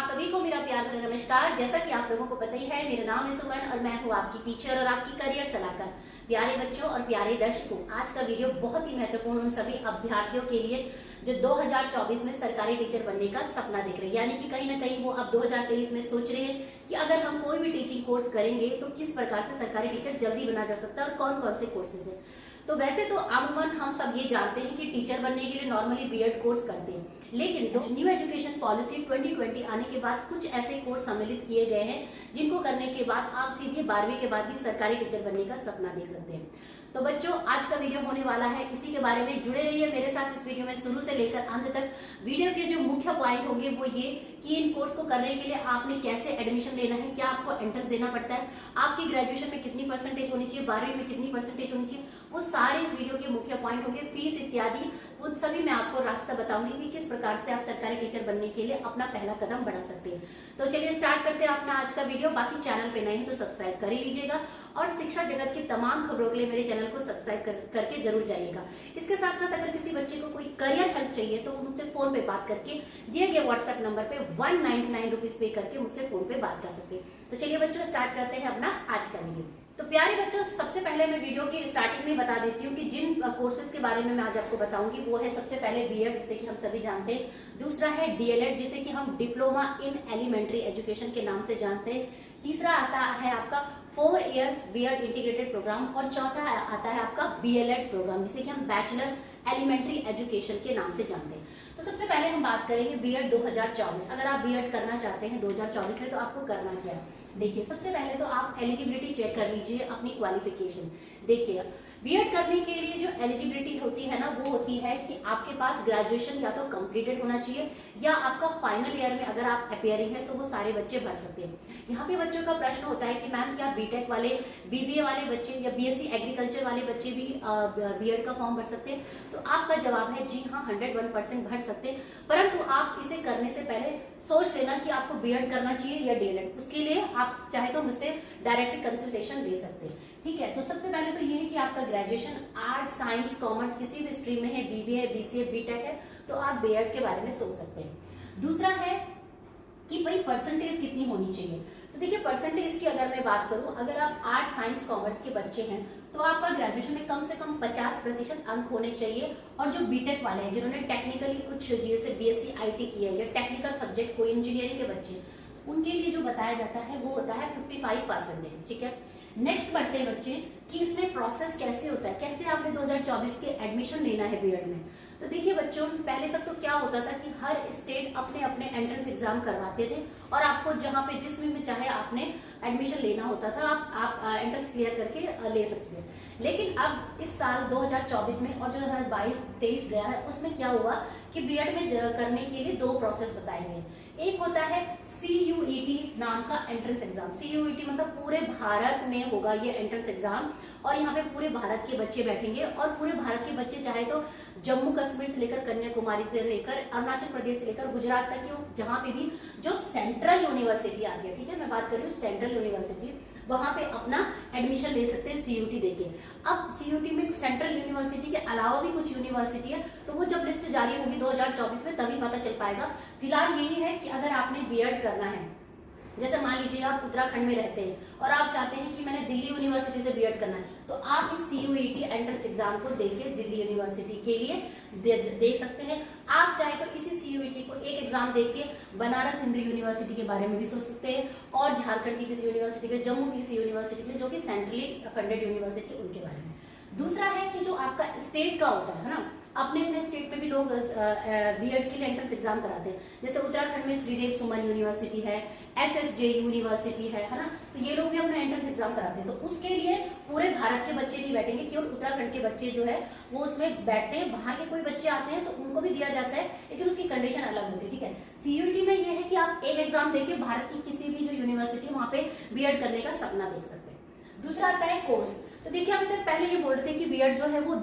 सभी को मेरा प्यार भरा नमस्कार। जैसा कि आप लोगों को पता ही है, मेरा नाम है सुमन और मैं हूँ आपकी टीचर और आपकी करियर सलाहकार। प्यारे बच्चों और प्यारे दर्शकों, आज का वीडियो बहुत ही महत्वपूर्ण उन सभी अभ्यर्थियों के लिए जो 2024 में सरकारी टीचर बनने का सपना देख रहे हैं, यानी कि कहीं ना कहीं वो अब 2023 में सोच रहे हैं कि अगर हम कोई भी टीचिंग कोर्स करेंगे तो किस प्रकार से सरकारी टीचर जल्दी बना जा सकता है और कौन कौन से कोर्सेज है। तो वैसे तो अमूमन हम सब ये जानते हैं कि टीचर बनने के लिए नॉर्मली बीएड कोर्स करते हैं, लेकिन तो न्यू एजुकेशन पॉलिसी 2020 आने के बाद कुछ ऐसे कोर्स सम्मिलित किए गए हैं जिनको करने के बाद आप सीधे 12वीं के बाद भी सरकारी टीचर बनने का सपना देख सकते हैं। तो बच्चों, आज का वीडियो होने वाला है इसी के बारे में। जुड़े रहिए मेरे साथ इस वीडियो में शुरू से लेकर अंत तक। वीडियो के जो मुख्य पॉइंट होंगे वो ये कि इन कोर्स को करने के लिए आपने कैसे एडमिशन लेना है, क्या आपको एंट्रेंस देना पड़ता है, आपकी ग्रेजुएशन में कितनी परसेंटेज होनी चाहिए, 12वीं में कितनी परसेंटेज होनी चाहिए, वो सारे इस वीडियो के मुख्य पॉइंट होंगे। फीस इत्यादि उन सभी मैं आपको रास्ता बताऊंगी कि किस प्रकार से आप सरकारी टीचर बनने के लिए अपना पहला कदम बढ़ा सकते हैं। तो चलिए स्टार्ट करते हैं अपना आज का वीडियो। बाकी चैनल पे नए हैं तो सब्सक्राइब कर ही लीजिएगा और शिक्षा जगत की तमाम खबरों के लिए मेरे चैनल को सब्सक्राइब करके जरूर जाइएगा। इसके साथ साथ अगर किसी बच्चे को कोई करियर हेल्प चाहिए तो मुझसे फोन पे बात करके दिए गए व्हाट्सएप नंबर पे 199 रुपीज पे करके मुझसे फोन पे बात कर सकते हैं। तो चलिए बच्चों, स्टार्ट करते हैं अपना आज का वीडियो। तो प्यारे बच्चों, सबसे पहले मैं वीडियो की स्टार्टिंग में बता देती हूँ कि जिन कोर्सेज के बारे में मैं आज आपको बताऊंगी वो है सबसे पहले बीएड, जिसे कि हम सभी जानते हैं। दूसरा है डीएलएड, जिसे कि हम डिप्लोमा इन एलिमेंट्री एजुकेशन के नाम से जानते हैं। तीसरा आता है आपका 4 इयर्स बीएड इंटीग्रेटेड प्रोग्राम और चौथा आता है आपका बीएलएड प्रोग्राम, जिसे कि हम बैचलर एलिमेंट्री एजुकेशन के नाम से जानते हैं। तो सबसे पहले हम बात करेंगे बीएड 2024। अगर आप बीएड करना चाहते हैं 2024 में तो आपको करना क्या है। देखिए, सबसे पहले तो आप एलिजिबिलिटी चेक कर लीजिए, अपनी क्वालिफिकेशन। देखिए, बीएड करने के लिए जो एलिजिबिलिटी होती है ना, वो होती है कि आपके पास ग्रेजुएशन या तो कंप्लीटेड होना चाहिए या आपका फाइनल ईयर में अगर आप अपियरिंग है तो वो सारे बच्चे भर सकते हैं। यहाँ पे बच्चों का प्रश्न होता है कि मैम क्या बीटेक वाले, बीबीए वाले बच्चे या बीएससी एग्रीकल्चर वाले बच्चे भी बीएड का फॉर्म भर सकते हैं? तो आपका जवाब है जी हाँ, 101% भर सकते हैं। परंतु आप इसे करने से पहले सोच लेना कि आपको बीएड करना चाहिए या डीएलएड। उसके लिए आप चाहे तो मुझसे डायरेक्टली कंसल्टेशन ले सकते हैं, ठीक है। तो सबसे पहले तो ये है कि आपका ग्रेजुएशन आर्ट, साइंस, कॉमर्स किसी भी स्ट्रीम में है, बीबीए, बीसीए, बीटेक है, तो आप बीएड के बारे में सोच सकते हैं। दूसरा है कि भाई परसेंटेज कितनी होनी चाहिए। तो देखिए, परसेंटेज की अगर मैं बात करूं, अगर आप आर्ट, साइंस, कॉमर्स के बच्चे हैं तो आपका ग्रेजुएशन में कम से कम 50% अंक होने चाहिए। और जो बीटेक वाले हैं, जिन्होंने टेक्निकली कुछ जैसे बीएससी आईटी किया है या टेक्निकल सब्जेक्ट कोई इंजीनियरिंग के बच्चे, उनके लिए जो बताया जाता है वो होता है 55%, ठीक है। नेक्स्ट बढ़ते हैं बच्चे कि इसमें प्रोसेस कैसे होता है, कैसे आपने 2024 के एडमिशन लेना है बीएड में। तो देखिए बच्चों, पहले तक तो क्या होता था कि हर स्टेट अपने अपने एंट्रेंस एग्जाम करवाते थे और आपको जहाँ पे जिसमें भी चाहे आपने एडमिशन लेना होता था, आप एंट्रेंस क्लियर करके ले सकते हैं। लेकिन अब इस साल 2024 में और जो 2022-23 गया है उसमें क्या हुआ कि बीएड में करने के लिए 2 प्रोसेस बताए गए। एक होता है CUET नाम का एंट्रेंस एग्जाम। CUET मतलब पूरे भारत में होगा ये एंट्रेंस एग्जाम और यहाँ पे पूरे भारत के बच्चे बैठेंगे और पूरे भारत के बच्चे चाहे तो जम्मू कश्मीर से लेकर कन्याकुमारी से लेकर अरुणाचल प्रदेश से लेकर गुजरात तक की जहाँ पे भी जो सेंट्रल यूनिवर्सिटी आती है, ठीक है, मैं बात कर रही हूँ सेंट्रल यूनिवर्सिटी, वहां पे अपना एडमिशन ले सकते हैं CUET देके। अब CUET में सेंट्रल यूनिवर्सिटी के अलावा भी कुछ यूनिवर्सिटी है, तो वो जब लिस्ट जारी होगी 2024 में तभी पता चल पाएगा। फिलहाल यही है कि अगर आपने बीएड करना है, जैसे मान लीजिए आप उत्तराखंड में रहते हैं और आप चाहते हैं कि मैंने दिल्ली यूनिवर्सिटी से बीएड करना है, तो आप इस CUET एंट्रेंस एग्जाम को देके दिल्ली यूनिवर्सिटी के लिए दे सकते हैं। आप चाहे तो इसी CUET को एक एग्जाम देके बनारस हिंदू यूनिवर्सिटी के बारे में भी सोच सकते हैं और झारखंड की किसी यूनिवर्सिटी के, जम्मू की किसी यूनिवर्सिटी में जो कि सेंट्रली फंडेड यूनिवर्सिटी, उनके बारे में। दूसरा है कि जो आपका स्टेट का होता है ना, अपने अपने स्टेट में भी लोग बीएड के लिए एंट्रेंस एग्जाम कराते हैं। जैसे उत्तराखंड में श्रीदेव सुमन यूनिवर्सिटी है, SSJ यूनिवर्सिटी है ना, तो ये लोग भी अपना एंट्रेंस एग्जाम कराते हैं। तो उसके लिए पूरे भारत के बच्चे नहीं बैठेंगे, केवल उत्तराखंड के बच्चे जो है वो उसमें बैठते हैं। बाहर के कोई बच्चे आते हैं तो उनको भी दिया जाता है, लेकिन उसकी कंडीशन अलग होती है, ठीक है। CUET में ये है कि आप एक एग्जाम देके भारत की किसी भी जो यूनिवर्सिटी वहां पे बीएड करने का सपना देख सकते हैं। दूसरा आता है कोर्स। तो देखिए, अभी तक पहले ये बोल रहे थे कि बीएड जो है वो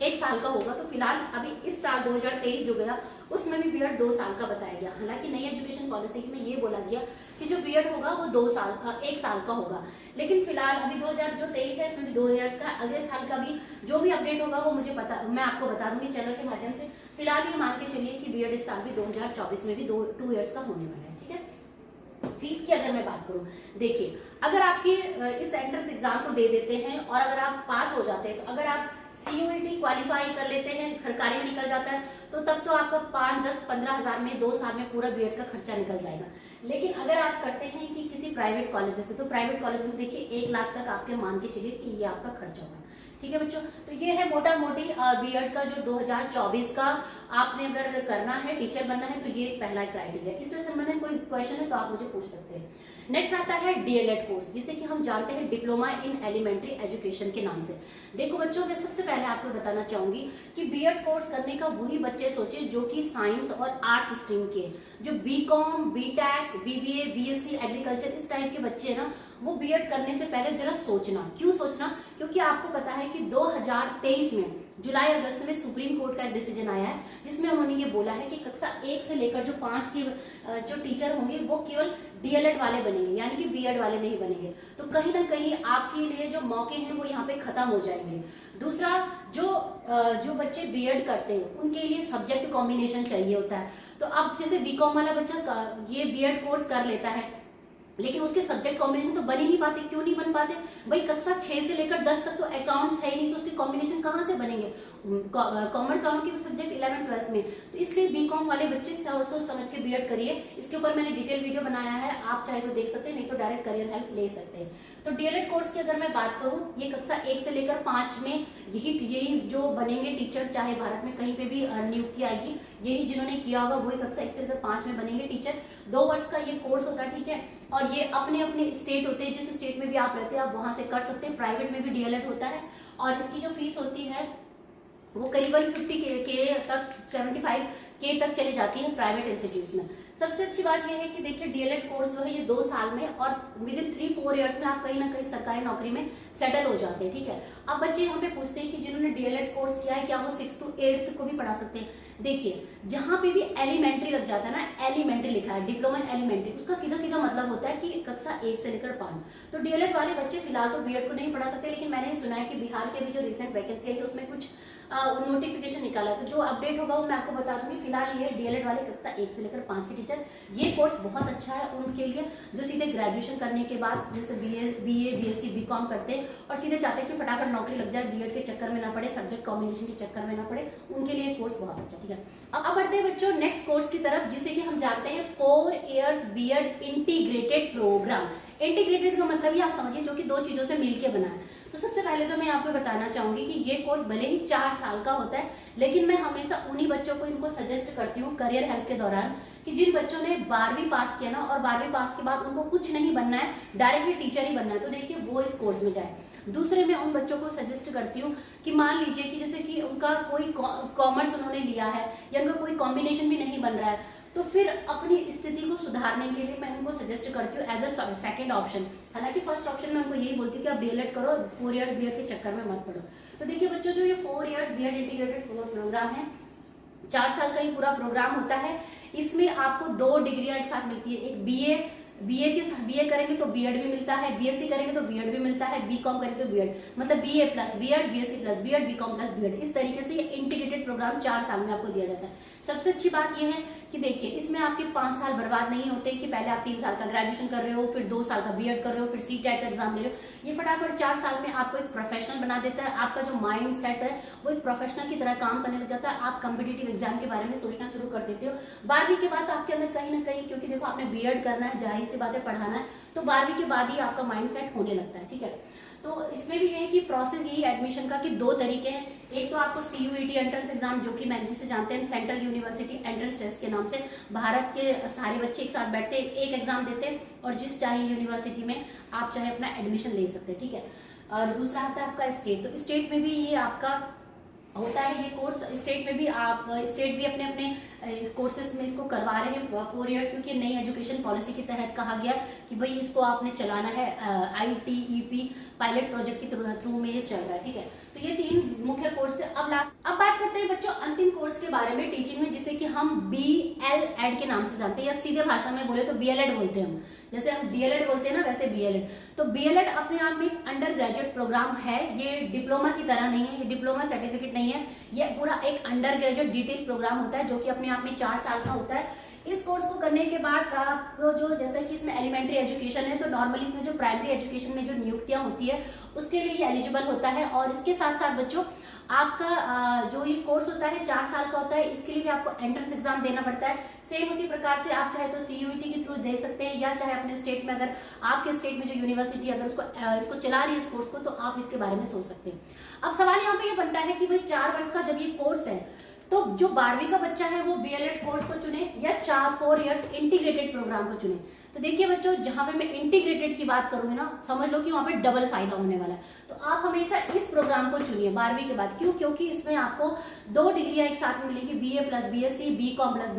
1 साल का होगा, तो फिलहाल अभी इस साल 2023 जो गया उसमें भी बीएड 2 साल का बताया गया। हालांकि नई एजुकेशन पॉलिसी में ये बोला गया कि जो बीएड होगा वो 1 साल का होगा, लेकिन फिलहाल अभी 2023 है, इसमें भी 2 इयर्स का, अगले साल का भी जो भी अपडेट होगा वो मैं आपको बता दूंगी चैनल के माध्यम से। फिलहाल ये मान के चलिए कि बीएड इस साल भी 2024 में भी 2 इयर्स का होने वाला है, ठीक है। फीस की अगर मैं बात करूं, देखिए अगर आपके इस एंट्रेंस एग्जाम को दे देते हैं और अगर आप पास हो जाते हैं, तो अगर आप CUET क्वालिफाई कर लेते हैं, सरकारी में निकल जाता है, तो तब तो आपका 5, 10, 15 हजार में 2 साल में पूरा बीएड का खर्चा निकल जाएगा। लेकिन अगर आप करते हैं कि किसी प्राइवेट कॉलेज से, तो प्राइवेट कॉलेज में देखिए 1 लाख तक आपके मान के चलिए कि ये आपका खर्चा होगा। ठीक है बच्चों, तो ये है मोटा मोटी बीएड का जो 2024 का आपने अगर करना है, टीचर बनना है, तो ये पहला क्राइटेरिया। इससे संबंधित कोई क्वेश्चन है तो आप मुझे पूछ सकते हैं। नेक्स्ट आता है डीएलएड कोर्स, जिसे कि हम जानते हैं डिप्लोमा इन एलिमेंट्री एजुकेशन के नाम से। देखो बच्चों, मैं सबसे पहले आपको बताना चाहूंगी कि बीएड कोर्स करने का वही बच्चे सोचे जो कि साइंस और आर्ट्स स्ट्रीम के, जो BCom, BTech, BBA, BSc agriculture इस टाइप के बच्चे हैं ना, वो बीएड करने से पहले जरा सोचना। क्यों सोचना? क्योंकि आपको पता है कि 2023 में जुलाई अगस्त में सुप्रीम कोर्ट का एक डिसीजन आया है, जिसमें उन्होंने ये बोला है कि कक्षा 1 से लेकर जो 5 के जो टीचर होंगे वो केवल डीएलएड वाले बनेंगे, यानी कि बीएड वाले नहीं बनेंगे। तो कहीं ना कहीं आपके लिए जो मौके हैं वो यहाँ पे खत्म हो जाएंगे। दूसरा, जो बच्चे बीएड करते हैं उनके लिए सब्जेक्ट कॉम्बिनेशन चाहिए होता है। तो अब जैसे बीकॉम वाला बच्चा ये बीएड कोर्स कर लेता है, लेकिन उसके सब्जेक्ट कॉम्बिनेशन तो बन ही नहीं पाते। क्यों नहीं बन पाते भाई? कक्षा 6 से लेकर 10 तक तो अकाउंट्स है ही नहीं, तो उसके कॉम्बिनेशन कहाँ से बनेंगे? कॉमर्स वालों के तो सब्जेक्ट 11, 12 में, तो इसलिए बीकॉम वाले बच्चे सोच समझ के बीएड करिए। इसके ऊपर मैंने डिटेल वीडियो बनाया है, आप चाहे तो देख सकते हैं, नहीं तो डायरेक्ट करियर हेल्प ले सकते हैं। तो डीएलएड कोर्स की अगर मैं बात करूं, ये कक्षा 1 से लेकर 5 में यही जो बनेंगे टीचर, चाहे भारत में कहीं पे भी नियुक्ति आएगी, यही जिन्होंने किया होगा वही कक्षा 1 से लेकर 5 में बनेंगे टीचर। 2 वर्ष का ये कोर्स होता है, ठीक है। और ये अपने अपने स्टेट होते हैं, जिस स्टेट में भी आप रहते हैं आप वहां से कर सकते हैं। प्राइवेट में भी डीएलएड होता है और इसकी जो फीस होती है वो करीबन 50K तक, 75K तक चली जाती है प्राइवेट इंस्टीट्यूट में। सबसे अच्छी बात यह है कि देखिए डीएलएड कोर्स जो है ये 2 साल में और विद इन 3-4 इयर्स में आप कहीं ना कहीं सरकारी नौकरी में सेटल हो जाते हैं, ठीक है। अब बच्चे हमें पूछते हैं कि जिन्होंने डीएलएड कोर्स किया है क्या वो 6 to 8 को भी पढ़ा सकते हैं? देखिए जहां पे भी एलिमेंट्री लग जाता है ना, एलिमेंट्री लिखा है, डिप्लोमा इन एलिमेंट्री, उसका सीधा सीधा मतलब होता है कि कक्षा 1 से लेकर 5। तो डीएलएड वाले बच्चे फिलहाल तो बीएड को नहीं पढ़ा सकते, लेकिन मैंने सुना है कि बिहार के भी जो रिसेंट वैकेंसी आई है उसमें कुछ नोटिफिकेशन निकाला है, तो जो अपडेट होगा वो मैं आपको बता दूंगी। फिलहाल ये डीएलएड वाले कक्षा 1 से लेकर 5 के टीचर, ये कोर्स बहुत अच्छा है उनके लिए जो सीधे ग्रेजुएशन करने के बाद जैसे बीए, बीएससी, बीकॉम करते हैं और सीधे चाहते हैं कि फटाफट नौकरी लग जाए, बीएड के चक्कर में ना पड़े, सब्जेक्ट कॉम्बिनेशन के चक्कर में ना पड़े, उनके लिए कोर्स बहुत अच्छा, ठीक है। अब बढ़ते हैं बच्चों नेक्स्ट कोर्स की तरफ, जिसे कि हम जानते हैं 4 years BEd integrated program. Integrated का मतलब ही आप समझिए जो कि 2 चीजों से मिलकर बना है। तो सबसे पहले तो मैं आपको बताना चाहूंगी कि ये कोर्स भले ही 4 साल का होता है, लेकिन मैं हमेशा उन्हीं बच्चों को इनको सजेस्ट करती हूँ करियर हेल्प के दौरान कि जिन बच्चों ने 12वीं पास किया ना और 12वीं पास के बाद उनको कुछ नहीं बनना है, डायरेक्टली टीचर ही बनना है, तो देखिए वो इस कोर्स में जाए। दूसरे मैं उन बच्चों को सजेस्ट करती हूँ कि मान लीजिए कि जैसे कि उनका कोई कॉमर्स उन्होंने लिया है या उनका कोई कॉम्बिनेशन भी नहीं बन रहा है, तो फिर अपनी स्थिति को सुधारने के लिए मैं उनको सजेस्ट करती हूँ एज अ सेकंड ऑप्शन। हालांकि फर्स्ट ऑप्शन में उनको यही बोलती हूँ कि आप डीएलएड करो, 4 इयर्स बीएड के चक्कर में मत पड़ो। तो देखिए बच्चों, जो ये 4 इयर्स बीएड इंटीग्रेटेड प्रोग्राम है, 4 साल का ये पूरा प्रोग्राम होता है। इसमें आपको 2 डिग्रियां एक साथ मिलती है, एक बीए करेंगे तो बीएड भी मिलता है, बीएससी करेंगे तो बीएड भी मिलता है, बीकॉम करेंगे तो बीएड, मतलब BA plus BEd, BSc plus BEd, BCom plus BEd, इस तरीके से ये इंटीग्रेटेड प्रोग्राम 4 साल में आपको दिया जाता है। सबसे अच्छी बात ये है कि देखिए इसमें आपके 5 साल बर्बाद नहीं होते कि पहले आप 3 साल का ग्रेजुएशन कर रहे हो, फिर 2 साल का बीएड कर रहे हो, फिर सीटेट का एग्जाम दे रहे हो। ये फटाफट 4 साल में आपको एक प्रोफेशनल बना देता है। आपका जो माइंड सेट है वो एक प्रोफेशनल की तरह काम करने लग जाता है। आप कॉम्पिटिटिव एग्जाम के बारे में सोचना शुरू कर देते हो। 12वीं के बाद आपके अंदर कहीं ना कहीं, क्योंकि देखो आपने बीएड करना है, जाहिर सी बातें पढ़ाना है, तो 12वीं के बाद ही आपका माइंड सेट होने लगता है, ठीक है। तो इसमें भी ये है कि प्रोसेस यही एडमिशन का कि 2 तरीके हैं। एक तो आपको CUET एंट्रेंस एग्जाम, जो कि मैं जिसे जानते हैं सेंट्रल यूनिवर्सिटी एंट्रेंस टेस्ट के नाम से, भारत के सारे बच्चे एक साथ बैठते हैं, एक एग्जाम देते हैं और जिस चाहे यूनिवर्सिटी में आप चाहे अपना एडमिशन ले सकते हैं, ठीक है। और दूसरा आता है आपका स्टेट, तो स्टेट में भी ये आपका होता है ये कोर्स। स्टेट में भी आप स्टेट भी अपने अपने कोर्सेज में इसको करवा रहे हैं 4 इयर्स, क्योंकि नई एजुकेशन पॉलिसी के तहत कहा गया कि भाई इसको आपने चलाना है, ITEP पायलट प्रोजेक्ट के थ्रू में ये चल रहा है, ठीक है। तो ये 3 मुख्य कोर्स है। अब बात करते हैं बच्चों अंतिम कोर्स के बारे में टीचिंग में, जिसे कि हम BLED के नाम से जानते हैं, या सीधे भाषा में बोले तो BLED बोलते हैं हम। जैसे हम DLED बोलते हैं ना, वैसे BLED। तो BLED अपने आप में एक अंडर ग्रेजुएट प्रोग्राम है। ये डिप्लोमा की तरह नहीं है, ये डिप्लोमा सर्टिफिकेट नहीं है, ये पूरा एक अंडर ग्रेजुएट डिटेल प्रोग्राम होता है जो कि अपने आप में 4 साल का होता है। इस कोर्स को करने के बाद आपको जो, जैसे कि इसमें एलिमेंट्री एजुकेशन है, तो नॉर्मली इसमें जो प्राइमरी एजुकेशन में जो नियुक्तियां होती है उसके लिए ये एलिजिबल होता है। और इसके साथ साथ बच्चों आपका जो ये कोर्स होता है 4 साल का होता है, इसके लिए भी आपको एंट्रेंस एग्जाम देना पड़ता है। सेम उसी प्रकार से आप चाहे तो CUET के थ्रू दे सकते हैं, या चाहे अपने स्टेट में, अगर आपके स्टेट में जो यूनिवर्सिटी अगर इसको चला रही है इस कोर्स को, तो आप इसके बारे में सोच सकते हैं। अब सवाल यहाँ पे ये बनता है कि भाई 4 वर्ष का जब ये कोर्स है, तो जो 12वीं का बच्चा है वो BLED कोर्स को चुने या 4 इयर्स इंटीग्रेटेड प्रोग्राम को चुने। तो देखिए बच्चों, जहां पे मैं इंटीग्रेटेड की बात करूंगी ना, समझ लो कि वहां पे डबल फायदा होने वाला है। तो आप हमेशा इस प्रोग्राम को चुनिए 12वीं के बाद। क्यों? क्योंकि इसमें आपको 2 डिग्रियां एक साथ में मिलेगी, BA plus BSc, BCom plus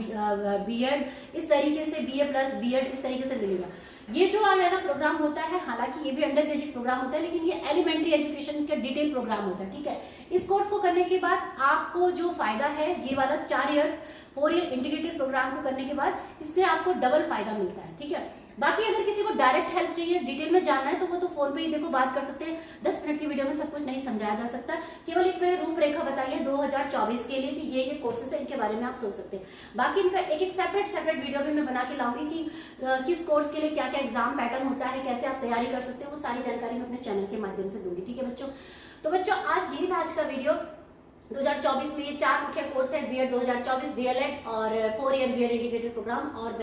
B.Ed, इस तरीके से BA प्लस B.Ed इस तरीके से मिलेगा। ये जो आया ना प्रोग्राम होता है, हालांकि ये भी अंडर ग्रेजुएट प्रोग्राम होता है, लेकिन ये एलिमेंट्री एजुकेशन का डिटेल प्रोग्राम होता है, ठीक है। इस कोर्स को करने के बाद आपको जो फायदा है, ये वाला 4 इयर्स 4 ईयर इंटीग्रेटेड प्रोग्राम को करने के बाद इससे आपको डबल फायदा मिलता है, ठीक है। बाकी अगर किसी को डायरेक्ट हेल्प चाहिए, डिटेल में जानना है, तो वो तो फोन पे ही देखो बात कर सकते हैं। 10 मिनट की वीडियो में सब कुछ नहीं समझाया जा सकता, केवल एक मैंने रूपरेखा बताई है 2024 के लिए कि ये कोर्सेस है, इनके बारे में आप सोच सकते हैं। बाकी इनका एक सेपरेट वीडियो भी मैं बना के लाऊंगी कि किस कोर्स के लिए क्या क्या एग्जाम पैटर्न होता है, कैसे आप तैयारी कर सकते हैं, वो सारी जानकारी मैं अपने चैनल के माध्यम से दूंगी, ठीक है बच्चों। तो बच्चों आज यही था आज का वीडियो। 2024 में ये 4 मुख्य कोर्स है, B.Ed 2024, DLED और 4 ईयर B.Ed इंटीग्रेटेड प्रोग्राम और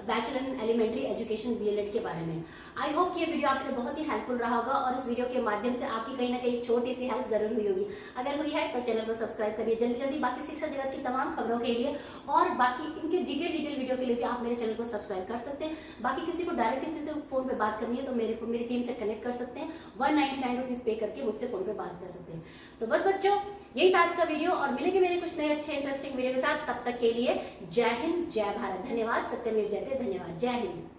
bachelor in elementary education BLED के बारे में। आई होप कि ये वीडियो आपके लिए बहुत ही हेल्पफुल रहा होगा और इस वीडियो के माध्यम से आपकी कहीं ना कहीं छोटी सी हेल्प जरूर हुई होगी। अगर हुई है तो चैनल को सब्सक्राइब करिए जल्दी जल्दी। बाकी शिक्षा जगत की तमाम खबरों के लिए और बाकी इनके डिटेल वीडियो के लिए भी आप मेरे चैनल को सब्सक्राइब कर सकते हैं। बाकी किसी को डायरेक्ट किसी से फोन पे बात करनी है तो मेरी टीम से कनेक्ट कर सकते हैं। 199 रुपीज पे करके मुझसे फोन पे बात कर सकते हैं। तो बस बच्चों यही था आज का वीडियो और मिलेंगे मेरे कुछ नए अच्छे इंटरेस्टिंग वीडियो के साथ। तब तक के लिए जय हिंद, जय भारत, धन्यवाद। सत्यमेव जयते, धन्यवाद, जय हिंद।